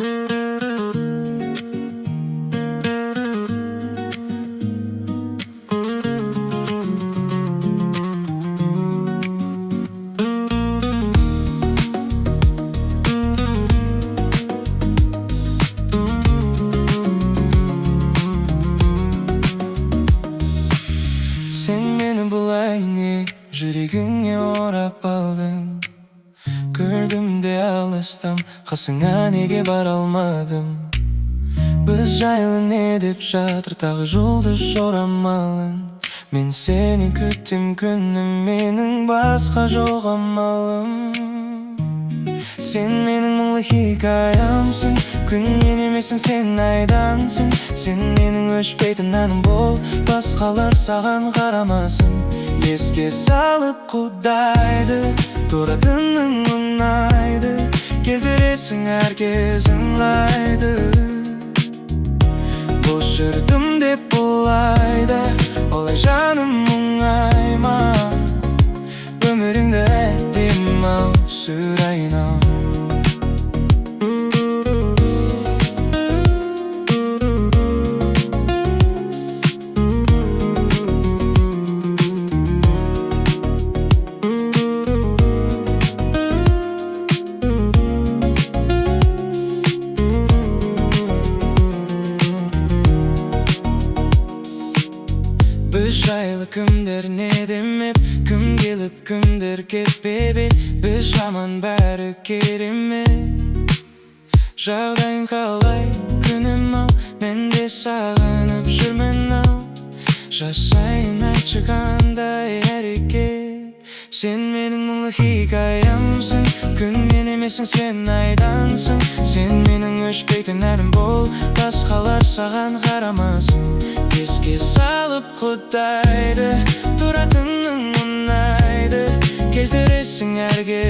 Sen meni bulay ne жүрегіңе орап алдың. Көрдім де алыстан, қасыңа неге бара алмадым. Біз жайлы не деп жатыр тағы жұлдыз жорамалын. Мен сені күттім күнім, менің басқа жоқ амалым. Сен менің мұңлы хикаямсың, күннен емессің, сен айдансың. Сен менің өшпейтін әнім бол, басқалар саған қарамасын. Еске салып құдайды, тұратының ұнайды, келтіресің әркез ыңғайды. Бос жүрдім деп бұлайда, олай жаным мұңайма. Өміріңді әдем ау, сүрайын ау. Біз жайлы кімдер не демеп, кім келіп кімдер кетпеп. Біз жаман бәрі керемет. Жағдайың қалай күнім ау, мен де сағынып жүрмін ау. Жасайын айтшы қандай әрекет. Сен менің мұңлы хикаямсың, күннен емессің, сен айдансың. Сен менің өшпейтін әнім бол, басқалар саған қарамасын. Еске салып құдайды, тұратының ұнайды, келтіресің әрге